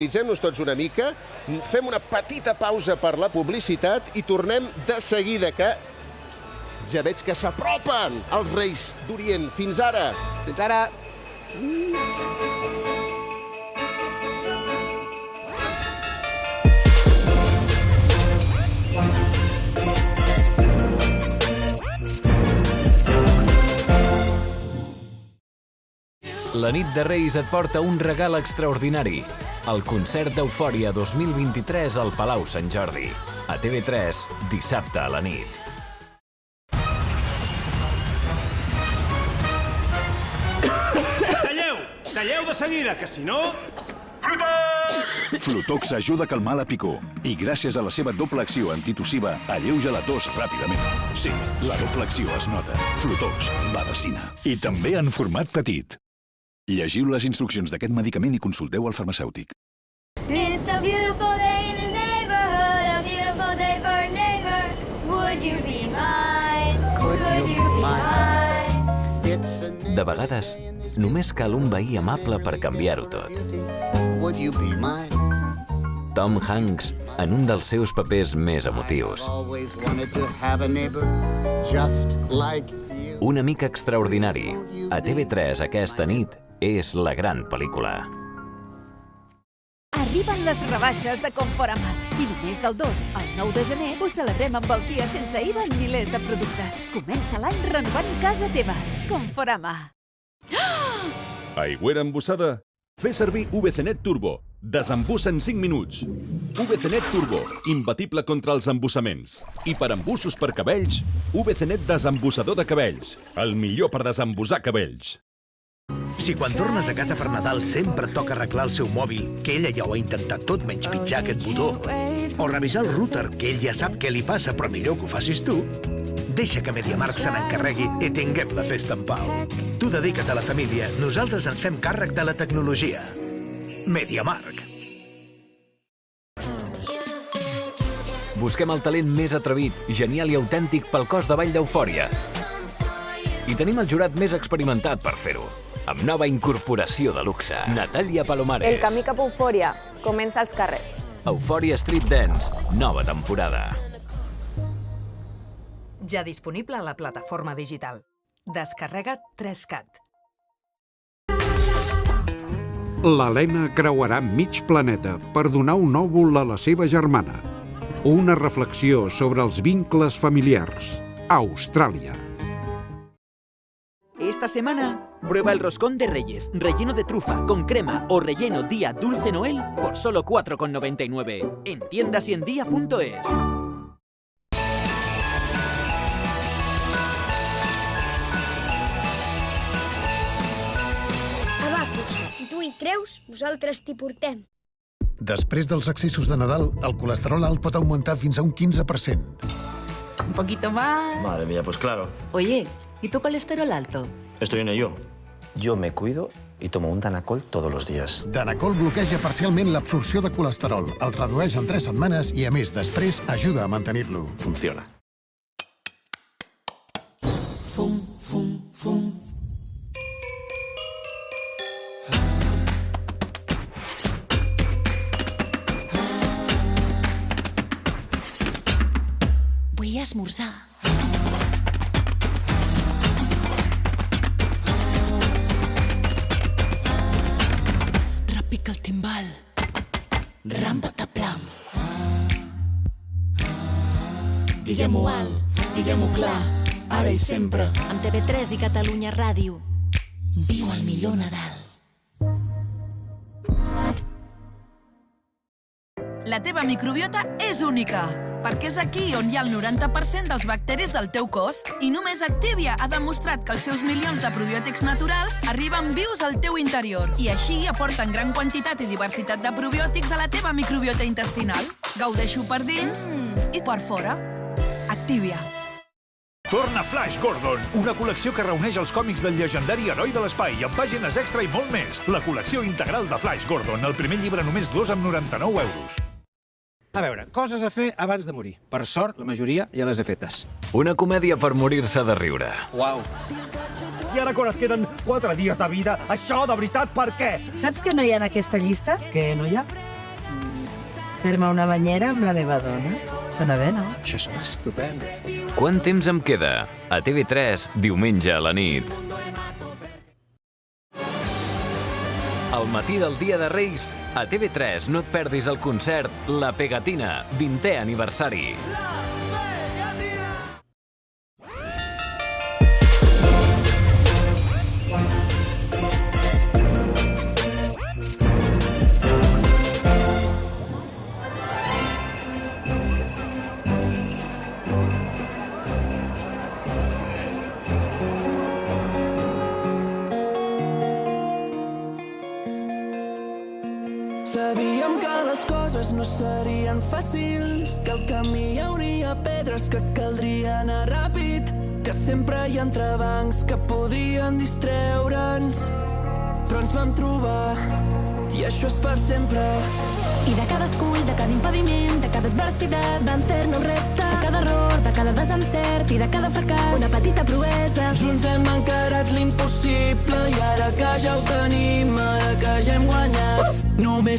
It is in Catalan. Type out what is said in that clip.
Tranquilitzem-nos tots una mica, fem una petita pausa per la publicitat i tornem de seguida, que ja veig que s'apropen els Reis d'Orient. Fins ara! Fins ara! La nit de Reis et porta un regal extraordinari. El concert d'Eufòria 2023 al Palau Sant Jordi. A TV3, dissabte a la nit. Talleu de seguida, que si no... Flutox ajuda a calmar la picor i gràcies a la seva doble acció antitussiva alleuja la tos ràpidament. Sí, la doble acció es nota. Flutox, Badasina. I també en format petit. Llegiu les instruccions d'aquest medicament i consulteu al farmacèutic. It's a beautiful day in the neighborhood, a beautiful day for a neighbor. Would you be mine? Could you be mine? De vegades, només cal un veí amable per canviar-ho tot. Would you be mine? Tom Hanks, en un dels seus papers més emotius. Always wanted to have a neighbor just like you. Un amic extraordinari. A TV3 aquesta nit és la gran pel·lícula. Arriben les rebaixes de Conforama i només del 2 al 9 de gener ho celebrem amb els dies sense IVA en milers de productes. Comença l'any renovant casa teva. Conforama. Aigüera embussada? Fes servir VCnet Turbo. Desembussa en 5 minuts. VCnet Turbo, imbatible contra els embussaments. I per embussos per cabells, VCnet desembussador de cabells. El millor per desembussar cabells. Si quan tornes a casa per Nadal sempre et toca arreglar el seu mòbil, que ella ja ho ha intentat tot menys pitjar aquest botó, o revisar el router, que ell ja sap què li passa però millor que ho facis tu, deixa que MediaMarkt se n'encarregui i tinguem la festa en pau. Tu dedica't a la família, nosaltres ens fem càrrec de la tecnologia. MediaMarkt. Busquem el talent més atrevit, genial i autèntic pel cos de ball d'Eufòria. I tenim el jurat més experimentat per fer-ho. Amb nova incorporació de luxe, Natàlia Palomares. El camí cap a Eufòria comença als carrers. Eufòria Street Dance, nova temporada. Ja disponible a la plataforma digital. Descarrega't 3CAT. L'Helena creuarà mig planeta per donar un òvul a la seva germana. Una reflexió sobre els vincles familiars. Austràlia. Esta semana, prueba el roscón de Reyes, relleno de trufa, con crema o relleno día Dulce Noel por solo 4,99 en tiendasyendia.es. Abacus, si tu hi creus, nosaltres t'hi portem. Després dels excessos de Nadal, el colesterol alt pot augmentar fins a un 15%. Un poquito más. Madre mía, pues claro. Oye, ¿y tu colesterol alto? Estoy en ello. Yo me cuido y tomo un Danacol todos los días. Danacol bloqueja parcialment l'absorció de colesterol, el redueix en 3 setmanes i, a més, després ajuda a mantenir-lo. Funciona. Fum, fum, fum. Vull esmorzar. Repica el timbal. Ram-pataplam. Diguem-ho alt, diguem-ho clar, ara i sempre. Amb TV3 i Catalunya Ràdio. Viu el millor Nadal. La teva microbiota és única, perquè és aquí on hi ha el 90% dels bacteris del teu cos i només Activia ha demostrat que els seus milions de probiòtics naturals arriben vius al teu interior i així aporten gran quantitat i diversitat de probiòtics a la teva microbiota intestinal. Gaudeixo per dins i per fora. Activia. Torna Flash Gordon, una col·lecció que reuneix els còmics del llegendari heroi de l'espai amb pàgines extra i molt més. La col·lecció integral de Flash Gordon, el primer llibre només 2,99 €. A veure, coses a fer abans de morir. Per sort, la majoria ja les he fetes. Una comèdia per morir-se de riure. Uau. I ara quan et queden 4 dies de vida, això de veritat per què? Saps què no hi ha en aquesta llista? Què no hi ha? Fer-me una banyera amb la meva dona. Sona bé, no? Això sona estupend. Quant temps em queda? A TV3, diumenge a la nit. Al matí del Dia de Reis, a TV3 no et perdis el concert La Pegatina, 20è aniversari. Sabíem que les coses no serien fàcils, que al camí hi hauria pedres, que caldria anar ràpid, que sempre hi ha entrebancs que podrien distreure'ns. Però ens vam trobar, i això és per sempre. I de cada escull, de cada impediment, de cada adversitat, vam fer-ne un repte. De cada error, de cada desencert i de cada fracàs, una petita proesa. Junts hem encarat l'impossible i ara que ja ho tenim, ara que ja hem guanyat, només